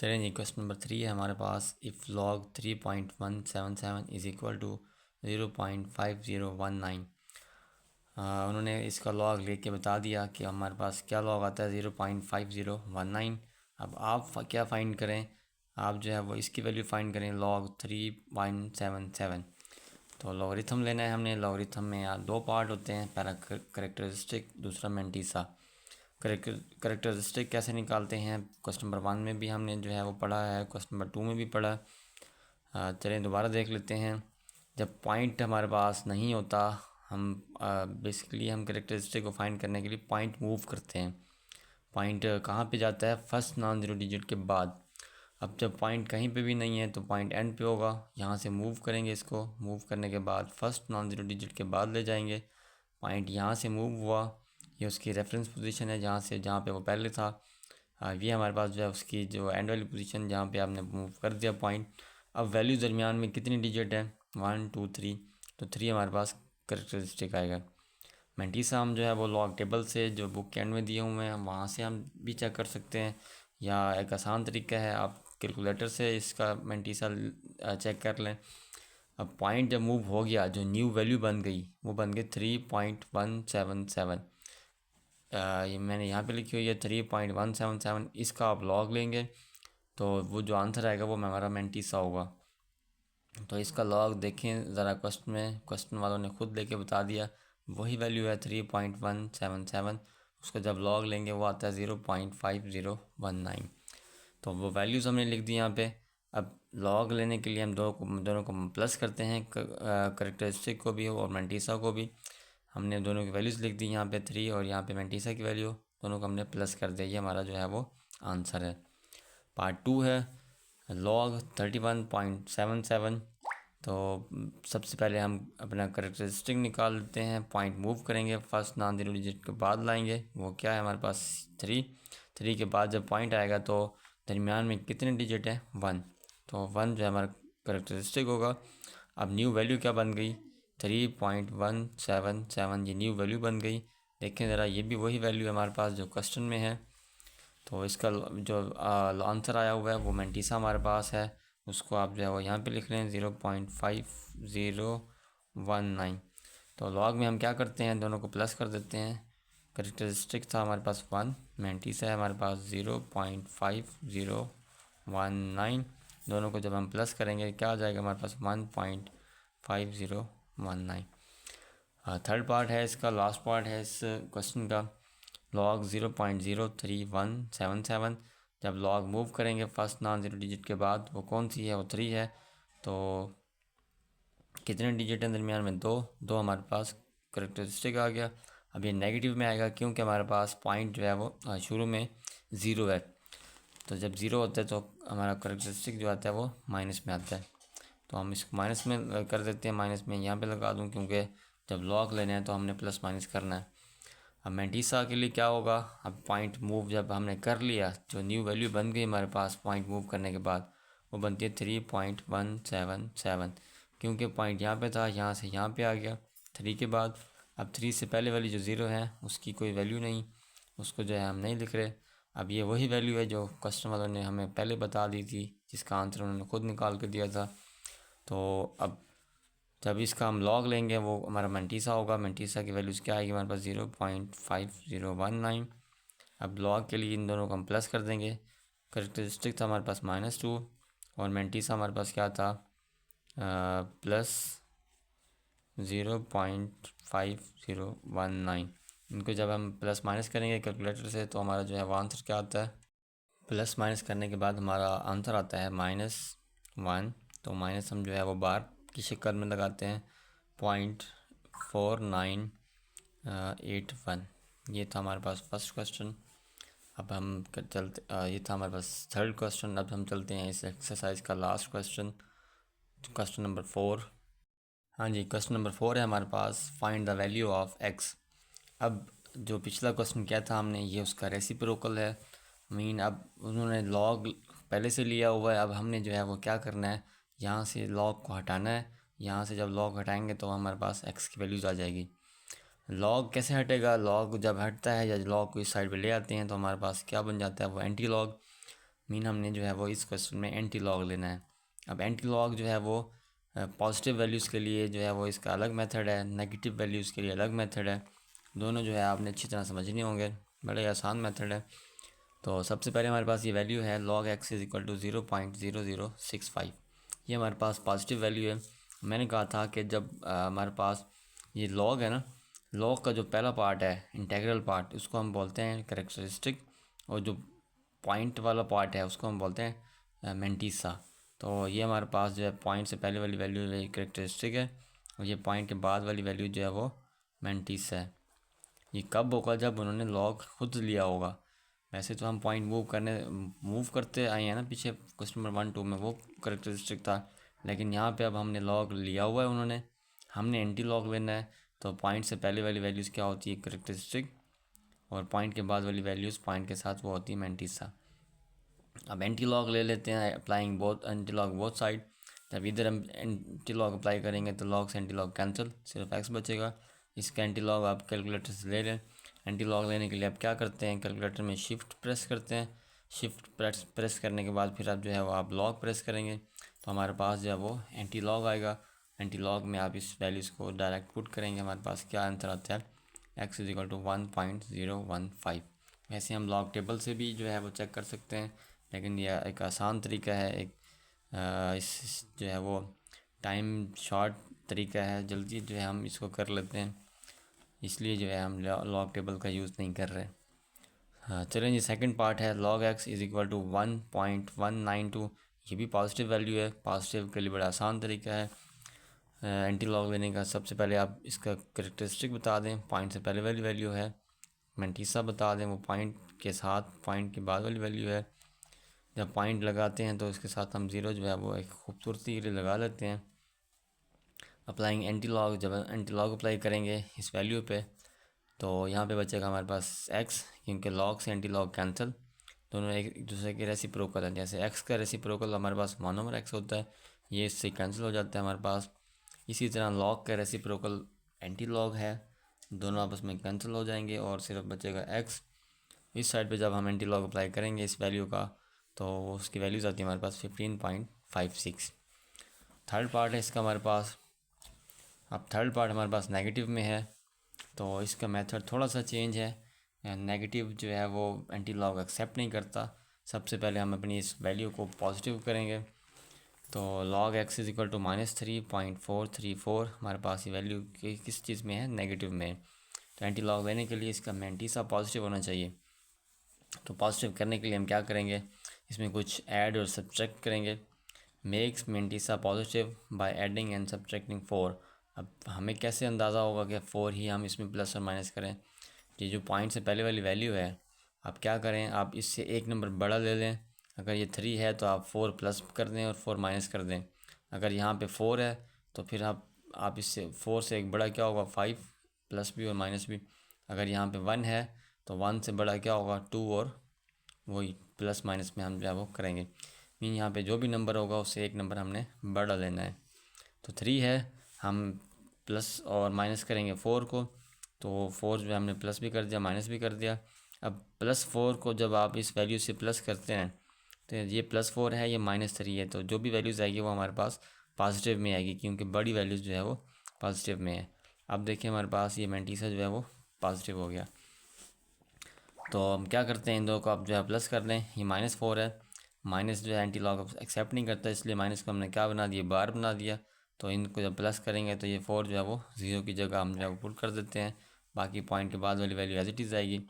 चलें जी, question number 3 है हमारे पास। If log 3.177 is equal to 0.5019। उन्होंने इसका लॉग लेके बता दिया कि हमारे पास क्या लॉग आता है 0.5019। अब आप क्या फ़ाइंड करें, आप जो है वो इसकी वैल्यू फ़ाइंड करें लॉग 3.77। तो लॉगरिथम लेना है हमने। लॉगरिथम में यार दो पार्ट होते हैं, पहला करेक्टरिस्टिक, दूसरा मेंटीसा। करेक्टरिस्टिक कैसे निकालते हैं क्वेश्चन नंबर 1 में भी हमने जो है वो पढ़ा है, क्वेश्चन नंबर 2 में भी पढ़ा। चलें दोबारा देख लेते हैं। जब पॉइंट हमारे पास नहीं होता, हम बेसिकली हम करेक्टरिस्टिक को फाइंड करने के लिए पॉइंट मूव करते हैं। पॉइंट कहाँ पे जाता है? फर्स्ट नॉन ज़ीरो डिजिट के बाद। अब जब पॉइंट कहीं पे भी नहीं है तो पॉइंट एंड पे होगा। यहाँ से मूव करेंगे, इसको मूव करने के बाद फर्स्ट नॉन ज़ीरो डिजिट के बाद ले जाएंगे। पॉइंट यहाँ से मूव हुआ, ये उसकी रेफरेंस पोजीशन है जहाँ पे वो पहले था। ये हमारे पास जो है उसकी जो एंड वाली पोजीशन जहाँ पे आपने मूव कर दिया पॉइंट। अब वैल्यू दरमियान में कितनी डिजिट है? 1 2 3, तो 3 हमारे पास करेक्टरिस्टिक आएगा। मेंटीसा हम जो है वो लॉग टेबल से जो बुक के एंड में दिए हुए हैं वहाँ से हम भी चेक कर सकते हैं, या एक आसान तरीका है आप कैलकुलेटर से इसका मेंटीसा चेक कर लें। अब पॉइंट जब मूव हो गया, जो न्यू वैल्यू बन गई वो बन गई 3.177। ये मैंने यहाँ पे लिखी हुई है 3.177। इसका आप लॉग लेंगे तो वो जो आंसर आएगा वो हमारा मेंटीसा होगा। तो इसका लॉग देखें ज़रा, क्वेश्चन वालों ने खुद लेके बता दिया, वही वैल्यू है 3.177। उसका जब लॉग लेंगे वो आता है 0.5019। तो वो वैल्यूज़ हमने लिख दी यहाँ पे। अब लॉग लेने के लिए हम दोनों को प्लस करते हैं, करेक्टरिस्टिक को भी और मेंटीसा को भी। हमने दोनों की वैल्यूज़ लिख दी यहाँ पे 3, और यहाँ पे मेंटीसा की वैल्यू, दोनों को हमने प्लस कर दिया। ये हमारा जो है वो आंसर है। पार्ट 2 है लॉग 31.77। तो सबसे पहले हम अपना करेक्टरिस्टिक निकाल लेते हैं। पॉइंट मूव करेंगे, फर्स्ट नॉन ज़ीरो डिजिट के बाद लाएंगे, वो क्या है हमारे पास 3 के बाद जब पॉइंट आएगा तो दरमियान में कितने डिजिट है? 1। तो 1 जो है हमारा करेक्टरिस्टिक होगा। अब न्यू वैल्यू क्या बन गई? 3.177। ये न्यू वैल्यू बन गई। देखें ज़रा, ये भी वही वैल्यू है हमारे पास जो क्वेश्चन में है। तो इसका जो आंसर आया हुआ है वो मेंटीसा हमारे पास है। उसको आप जो है वो यहाँ पे लिख लें 0.5019। तो लॉग में हम क्या करते हैं, दोनों को प्लस कर देते हैं। करेक्टरिस्टिक था हमारे पास 1, मेंटीसा है हमारे पास 0.5019। दोनों को जब हम प्लस करेंगे क्या आ जाएगा हमारे पास? 1.5019। थर्ड पार्ट है इसका, लास्ट पार्ट है इस क्वेश्चन का। लॉग 0.03177। जब लॉग मूव करेंगे फर्स्ट नॉन ज़ीरो डिजिट के बाद, वो कौन सी है? वो 3 है। तो कितने डिजिट हैं दरमियान में? 2 हमारे पास करेक्टरिस्टिक आ गया। अब ये नेगेटिव में आएगा क्योंकि हमारे पास पॉइंट जो है वो शुरू में 0 है। तो जब 0 होता है तो हमारा करेक्टरिस्टिक जो आता है वो माइनस में आता है। तो हम इसको माइनस में कर देते हैं। माइनस में यहाँ पे लगा दूँ क्योंकि जब लॉग लेना है तो हमने प्लस माइनस करना है। अब मेंटीसा के लिए क्या होगा? अब पॉइंट मूव जब हमने कर लिया, जो न्यू वैल्यू बन गई हमारे पास पॉइंट मूव करने के बाद, वो बनती है 3.177। क्योंकि पॉइंट यहाँ पे था, यहाँ से यहाँ पे आ गया 3 के बाद। अब 3 से पहले वाली जो 0 है उसकी कोई वैल्यू नहीं, उसको जो है हम नहीं लिख रहे। अब ये वही वैल्यू है जो क्वेश्चन वालों ने हमें पहले बता दी थी, जिसका आंसर उन्होंने खुद निकाल कर दिया था। तो अब जब इसका हम लॉग लेंगे वो हमारा मेंटीसा होगा। मेंटीसा की वैल्यूज़ क्या आएगी हमारे पास? 0.5019। अब लॉग के लिए इन दोनों को हम प्लस कर देंगे। करेक्टरिस्टिक था हमारे पास -2, और मेंटीसा हमारे पास क्या था? प्लस 0.5019। इनको जब हम प्लस माइनस करेंगे कैलकुलेटर से तो हमारा जो है वो आंसर क्या आता है? प्लस माइनस करने के बाद हमारा आंसर आता है -1। तो माइनस हम जो है वो बार की शक्ल में लगाते हैं। 0.4981। ये था हमारे पास फर्स्ट क्वेश्चन। अब हम ये था हमारे पास थर्ड क्वेश्चन। अब हम चलते हैं इस एक्सरसाइज का लास्ट क्वेश्चन, क्वेश्चन नंबर 4। हाँ जी, क्वेश्चन नंबर 4 है हमारे पास, find the value of x। अब जो पिछला क्वेश्चन किया था हमने, ये उसका रेसिप्रोकल है। अब उन्होंने लॉग पहले से लिया हुआ है। अब हमने जो है वो क्या करना है, यहाँ से लॉग को हटाना है। यहाँ से जब लॉग हटाएंगे तो हमारे पास x की वैल्यूज़ आ जाएगी। लॉग कैसे हटेगा? लॉग जब हटता है या लॉग को इस साइड पे ले आते हैं तो हमारे पास क्या बन जाता है? वो एंटी लॉग। मीन हमने जो है वो इस क्वेश्चन में एंटी लॉग लेना है। अब एंटी लॉग जो है वो पॉजिटिव वैल्यूज़ के लिए जो है वो इसका अलग मेथड है, नेगेटिव वैल्यूज़ के लिए अलग मेथड है। दोनों जो है आपने अच्छी तरह समझने होंगे, बड़े आसान मेथड है। तो सबसे पहले हमारे पास ये वैल्यू है log x is equal to 0.0065। ये हमारे पास पॉजिटिव वैल्यू है। मैंने कहा था कि जब हमारे पास ये log है ना, log का जो पहला पार्ट है इंटेग्रल पार्ट, उसको हम बोलते हैं कैरेक्टरिस्टिक, और जो पॉइंट वाला पार्ट है उसको हम बोलते हैं मेंटीसा। तो ये हमारे पास जो है पॉइंट से पहले वाली वैल्यू कैरेक्टरिस्टिक है, और ये पॉइंट के बाद वाली वैल्यू जो है वो मेंटीसा है। ये कब होगा? जब उन्होंने लॉग खुद लिया होगा। वैसे तो हम पॉइंट मूव करते आए हैं ना, पीछे क्वेश्चन नंबर 1 2 में वो करेक्टरिस्टिक था, लेकिन यहाँ पे अब हमने लॉग लिया हुआ है उन्होंने, हमने एंटी लॉग लेना है। तो पॉइंट से पहले वाली वैल्यूज़ क्या होती है? करेक्टरिस्टिक, और पॉइंट के बाद वाली वैल्यूज़ पॉइंट के साथ वो होती है मेंटीसा। अब एंटी लॉग ले लेते हैं, applying both anti log both side. जब इधर हम एंटी लॉग अप्लाई करेंगे तो लॉग से एंटी लॉग कैंसिल, सिर्फ एक्स बचेगा। इसका एंटी लॉग आप कैलकुलेटर से ले लें। एंटी लॉग लेने के लिए आप क्या करते हैं? कैलकुलेटर में शिफ्ट प्रेस करते हैं। शिफ्ट प्रेस करने के बाद फिर आप जो है वो आप लॉग प्रेस करेंगे, तो हमारे पास जो है वो एंटी लॉग आएगा। एंटी लॉग में आप इस वैल्यूज़ को डायरेक्ट पुट करेंगे, हमारे पास क्या आंसर आता है? X is equal to 1.015। वैसे हम लॉग टेबल से भी जो है वो चेक कर सकते हैं, लेकिन यह एक आसान तरीका है, एक इस जो है वो टाइम शॉर्ट तरीका है, जल्दी जो है हम इसको कर लेते हैं, इसलिए जो है हम लॉग टेबल का यूज़ नहीं कर रहे। हाँ चलें, ये सेकंड पार्ट है log x is equal to 1.192। ये भी पॉजिटिव वैल्यू है। पॉजिटिव के लिए बड़ा आसान तरीका है एंटी लॉग लेने का। सबसे पहले आप इसका करेक्टरिस्टिक बता दें, पॉइंट से पहले वाली वैल्यू है। मेंटीसा बता दें, वो पॉइंट के साथ पॉइंट के बाद वाली वैल्यू है। जब पॉइंट लगाते हैं तो इसके साथ हम ज़ीरो जो है वो एक खूबसूरती के लिए लगा लेते हैं। अप्लाइंग एंटी लॉग, जब एंटी लॉग अप्लाई करेंगे इस वैल्यू पे, तो यहाँ पे बचेगा हमारे पास x, क्योंकि लॉग से एंटी लॉग कैंसिल, दोनों एक दूसरे के रेसिप्रोकल हैं। जैसे x का रेसिप्रोकल हमारे पास 1/x होता है, ये इससे कैंसिल हो जाता है हमारे पास। इसी तरह लॉग का रेसिप्रोकल एंटी लॉग है, दोनों आपस में कैंसिल हो जाएंगे और सिर्फ बचेगा x। इस साइड पे जब हम एंटी लॉग अप्लाई करेंगे इस वैल्यू का, तो उसकी वैल्यूज़ आती है हमारे पास 15.56। थर्ड पार्ट है इसका हमारे पास। अब थर्ड पार्ट हमारे पास नेगेटिव में है, तो इसका मेथड थोड़ा सा चेंज है। नेगेटिव जो है वो एंटी लॉग एक्सेप्ट नहीं करता। सबसे पहले हम अपनी इस वैल्यू को पॉजिटिव करेंगे, तो log x is equal to -3.434 हमारे पास ये वैल्यू किस चीज़ में है? नेगेटिव में। तो एंटी लॉग लेने के लिए इसका मेंटीसा पॉजिटिव होना चाहिए। तो पॉजिटिव करने के लिए हम क्या करेंगे? इसमें कुछ ऐड और सब्ट्रैक्ट करेंगे। Makes mantissa positive by adding and subtracting 4। अब हमें कैसे अंदाज़ा होगा कि 4 ही हम इसमें प्लस और माइनस करें? ये जो पॉइंट से पहले वाली वैल्यू है, आप क्या करें? आप इससे एक नंबर बड़ा ले लें। अगर ये 3 है तो आप 4 प्लस कर दें और 4 माइनस कर दें। अगर यहाँ पे 4 है तो फिर आप इससे 4 से एक बड़ा क्या होगा? 5, प्लस भी और माइनस भी। अगर यहाँ पे 1 है तो 1 से बड़ा क्या होगा? 2, और वही प्लस माइनस में हम जो है वो करेंगे। मीन यहाँ पे जो भी नंबर होगा उससे एक नंबर हमने बड़ा लेना है। तो 3 है, हम प्लस और माइनस करेंगे 4 को, तो 4 जो है हमने प्लस भी कर दिया माइनस भी कर दिया। अब +4 को जब आप इस वैल्यू से प्लस करते हैं तो ये +4 है, ये -3 है, तो जो भी वैल्यूज़ आएगी वो हमारे पास पॉजिटिव में आएगी, क्योंकि बड़ी वैल्यूज़ जो है वो पॉजिटिव में है। अब देखिए हमारे पास ये मेंटीसा जो है वो पॉजिटिव हो गया। तो हम क्या करते हैं? इन दो को आप जो है प्लस कर लें। ये -4 है, माइनस जो है एंटी लॉग एक्सेप्ट नहीं करता, इसलिए माइनस को हमने क्या बना दिया? बार बना दिया। तो इनको जब प्लस करेंगे तो ये 4 जो है वो 0 की जगह हम जो है वो पुट कर देते हैं। बाकी पॉइंट के बाद वाली वैल्यू एज इट इज़ आएगी।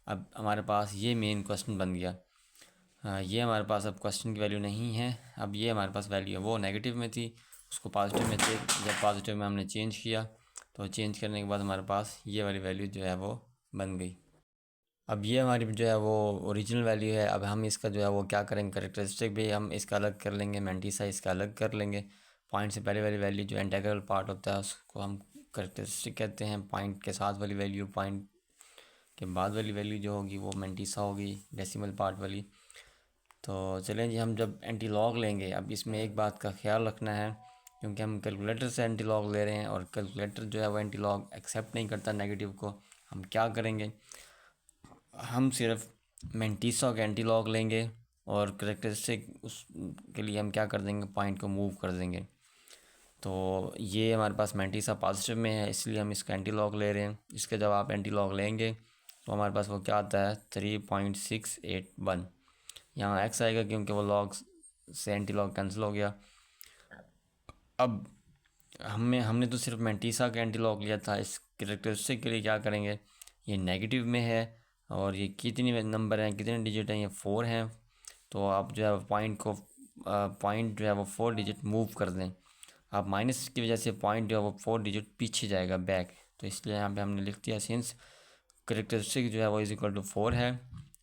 अब हमारे पास ये मेन क्वेश्चन बन गया। ये हमारे पास अब क्वेश्चन की वैल्यू नहीं है। अब ये हमारे पास वैल्यू है, वो नेगेटिव में थी, उसको पॉजिटिव में जब पॉजिटिव में हमने चेंज किया, तो चेंज करने के बाद हमारे पास ये वाली वैल्यू जो है वो बन गई। अब ये हमारी जो है वो ओरिजिनल वैल्यू है। अब हम इसका जो है वो क्या करेंगे? करेक्टरिस्टिक भी हम इसका अलग कर लेंगे, मेंटीसा इसका अलग कर लेंगे। पॉइंट से पहले वाली वैल्यू जो इंटीग्रल पार्ट होता है उसको हम करेक्टरिस्टिक कहते हैं। पॉइंट के साथ वाली वैल्यू, पॉइंट के बाद वाली वैल्यू जो होगी वो मेंटीसा होगी, डेसिमल पार्ट वाली। तो चलें जी, हम जब एंटी लॉग लेंगे, अब इसमें एक बात का ख्याल रखना है, क्योंकि हम कैलकुलेटर से एंटी लॉग ले रहे हैं और कैलकुलेटर जो है वो एंटी लॉग एक्सेप्ट नहीं करता नेगेटिव को। हम क्या करेंगे? हम सिर्फ मेंटीसा का एंटी लॉग लेंगे और करेक्टरिस्टिक उस के लिए हम क्या कर देंगे, पॉइंट को मूव कर देंगे। तो ये हमारे पास मैंटीसा पॉजिटिव में है, इसलिए हम इसका एंटी लॉग ले रहे हैं। इसके जब आप एंटी लॉग लेंगे तो हमारे पास वो क्या आता है 3.681। यहाँ एक्स आएगा क्योंकि वो लॉग से एंटी लॉग कैंसिल हो गया। अब हमने तो सिर्फ मैंटीसा का एंटी लॉग लिया था। इस करेक्टरिस्टिक के लिए क्या करेंगे, ये नेगेटिव में है और ये कितनी नंबर हैं, कितने डिजिट हैं, ये 4 हैं। तो आप जो है पॉइंट जो है वो 4 डिजिट मूव कर दें। आप माइनस की वजह से पॉइंट जो है वो 4 डिजिट पीछे जाएगा बैक, तो इसलिए यहाँ पे हमने लिख दिया सिंस करेक्टरिस्टिक जो है वो इज इक्वल टू 4 है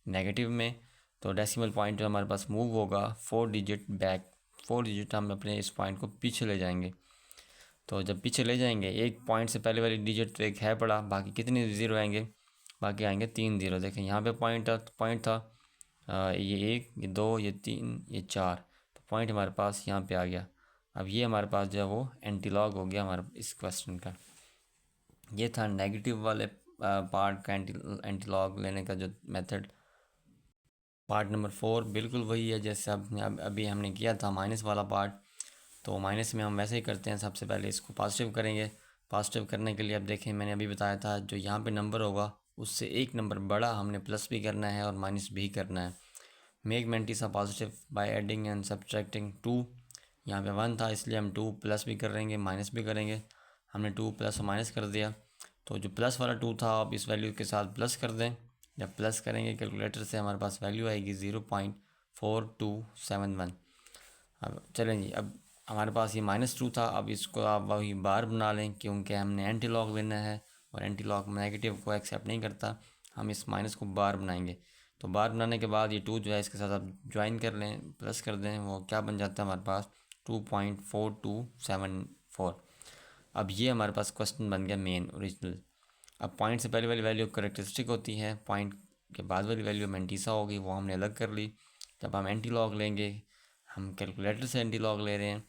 नेगेटिव में, तो डेसिमल पॉइंट जो हमारे पास मूव होगा 4 डिजिट बैक। 4 डिजिट हम अपने इस पॉइंट को पीछे ले जाएंगे। तो जब पीछे ले जाएंगे, एक पॉइंट से पहले वाली डिजिट तो एक है पड़ा, बाकी कितने ज़ीरो आएंगे, बाकी आएंगे 3 ज़ीरो। देखें यहाँ पे पॉइंट था ये 1, ये 2, ये 3, ये 4, तो पॉइंट हमारे पास यहाँ पे आ गया। अब ये हमारे पास जो है वो एंटी लॉग हो गया हमारे इस क्वेश्चन का। ये था नेगेटिव वाले पार्ट का एंटी लॉग लेने का जो मेथड। पार्ट नंबर 4 बिल्कुल वही है जैसे अभी हमने किया था माइनस वाला पार्ट। तो माइनस में हम वैसे ही करते हैं, सबसे पहले इसको पॉजिटिव करेंगे। पॉजिटिव करने के लिए अब देखें मैंने अभी बताया था जो यहाँ पे नंबर होगा उससे एक नंबर बड़ा हमने प्लस भी करना है और माइनस भी करना है। Make mantissa positive by adding and subtracting 2। यहाँ पे 1 था इसलिए हम 2 प्लस भी करेंगे माइनस भी करेंगे। हमने 2 प्लस और माइनस कर दिया। तो जो प्लस वाला 2 था आप इस वैल्यू के साथ प्लस कर दें। जब प्लस करेंगे कैलकुलेटर से हमारे पास वैल्यू आएगी 0.4271। अब चलें जी, अब हमारे पास ये -2 था, अब इसको आप वही बार बना लें क्योंकि हमने एंटी लॉग लेना है और एंटी लॉग नेगेटिव को एक्सेप्ट नहीं करता। हम इस माइनस को बार बनाएंगे। तो बार बनाने के बाद ये 2 जो है इसके साथ आप ज्वाइन कर लें, प्लस कर दें, वो क्या बन जाता है हमारे पास 2.4274। अब ये हमारे पास क्वेश्चन बन गया मेन ओरिजिनल। अब पॉइंट से पहले वाली वैल्यू करेक्टरिस्टिक होती है, पॉइंट के बाद वाली वैल्यू मैंटीसा होगी, वो हमने अलग कर ली। जब हम एंटी लॉग लेंगे, हम कैलकुलेटर से एंटी लॉग ले रहे हैं,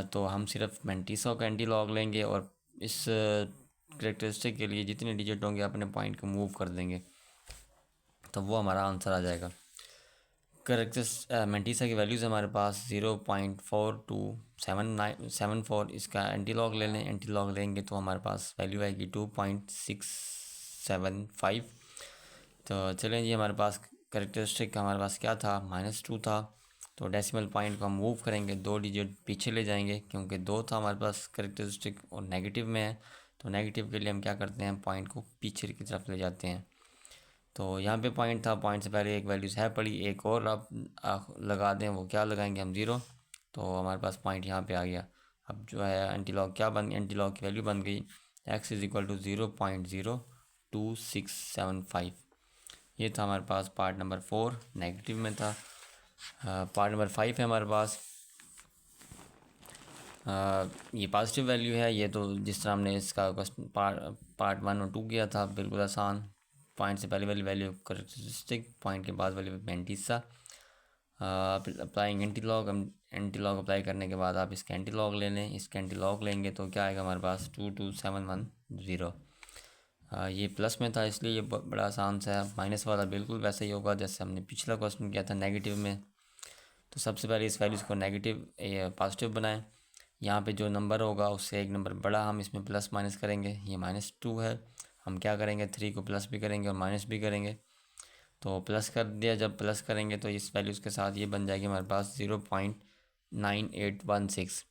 तो हम सिर्फ मैंटीसा का एंटी लॉग लेंगे और इस करेक्टरिस्टिक के लिए जितने डिजिट होंगे अपने पॉइंट को मूव कर देंगे, तो वो हमारा आंसर आ जाएगा। मैंटीसा की वैल्यूज़ हमारे पास 0.4274। इसका एंटी लॉग ले लें, एंटी लॉग लेंगे तो हमारे पास वैल्यू आएगी 2.675। तो चलें जी, हमारे पास करेक्टरिस्टिक हमारे पास क्या था -2 था। तो डेसिमल पॉइंट को हम मूव करेंगे, 2 डिजिट पीछे ले जाएंगे क्योंकि 2 था हमारे पास करेक्टरिस्टिक और नेगेटिव में है। तो नेगेटिव के लिए हम क्या करते हैं, पॉइंट को पीछे की तरफ ले जाते हैं। तो यहाँ पे पॉइंट था, पॉइंट से पहले एक वैल्यूज़ है पड़ी, एक और आप लगा दें, वो क्या लगाएंगे हम 0। तो हमारे पास पॉइंट यहाँ पे आ गया। अब जो है एंटी लॉग क्या बन एंटी लॉग की वैल्यू बन गई x इज़ इक्वल टू 0.02675। ये था हमारे पास पार्ट नंबर 4 नेगेटिव में था। पार्ट नंबर 5 है हमारे पास। ये पॉजिटिव वैल्यू है। ये तो जिस तरह हमने इसका क्वेश्चन पार्ट 1 और 2 किया था, बिल्कुल आसान। पॉइंट से पहले वाली वैल्यू करेक्टरिस्टिक, पॉइंट के बाद वाली मैंटीसा। अप्लाइंग एंटी लॉग, हम एंटी लॉग अप्लाई करने के बाद आप इसका एंटी लॉग ले लें। इसका एंटी लॉग लेंगे तो क्या आएगा हमारे पास 22710। ये प्लस में था इसलिए ये बड़ा आसान सा है। माइनस वाला बिल्कुल वैसे ही होगा जैसे हमने पिछला क्वेश्चन किया था नेगेटिव में। तो सबसे पहले इस वैल्यूज़ को नेगेटिव पॉजिटिव बनाएं। यहाँ पे जो नंबर होगा उससे एक नंबर बड़ा हम इसमें प्लस माइनस करेंगे। ये -2 है, हम क्या करेंगे 3 को प्लस भी करेंगे और माइनस भी करेंगे। तो प्लस कर दिया, जब प्लस करेंगे तो इस वैल्यूज़ के साथ ये बन जाएगी हमारे पास 0.9816।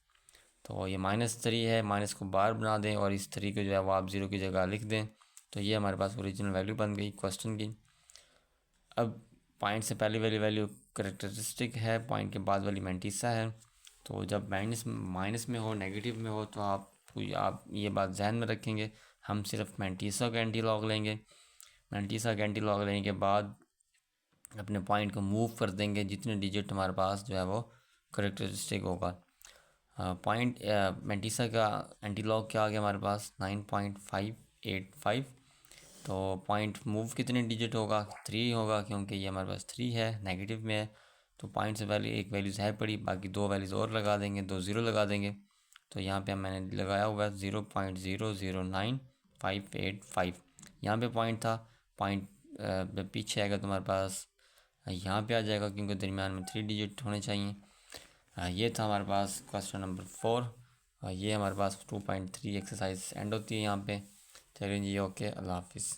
तो ये -3 है, माइनस को बार बना दें और इस 3 को जो है वो आप 0 की जगह लिख दें। तो ये हमारे पास ओरिजिनल वैल्यू बन गई क्वेश्चन की। अब पॉइंट से पहले वाली वैल्यू करेक्टरिस्टिक है, पॉइंट के बाद वाली मैंटीसा है। तो जब माइनस में हो, नेगेटिव में हो, तो आप ये बात जहन में रखेंगे, हम सिर्फ मैंटीसा का एंटी लॉग लेंगे। मैंटीसा का एंटी लॉग लेने के बाद अपने पॉइंट को मूव कर देंगे जितने डिजिट हमारे पास जो है वो करेक्टरिस्टिक होगा। पॉइंट मैंटीसा का एंटी लॉग क्या आ गया हमारे पास 9.585। तो पॉइंट मूव कितने डिजिट होगा 3 होगा क्योंकि ये हमारे पास 3 है, नेगेटिव में है। तो पॉइंट से पहले एक वैल्यूज़ है पड़ी, बाकी 2 वैल्यूज़ और लगा देंगे, 2 ज़ीरो लगा देंगे। तो यहाँ पे मैंने लगाया हुआ है 0.009585। यहाँ पे पॉइंट था, पॉइंट पीछे आएगा तुम्हारे पास यहाँ पे आ जाएगा क्योंकि दरमियान में 3 डिजिट होने चाहिए। ये था हमारे पास क्वेश्चन नंबर 4 और ये हमारे पास 2.3 एक्सरसाइज एंड होती है यहाँ पे। चलिए जी, ओके, अल्लाह हाफिज़।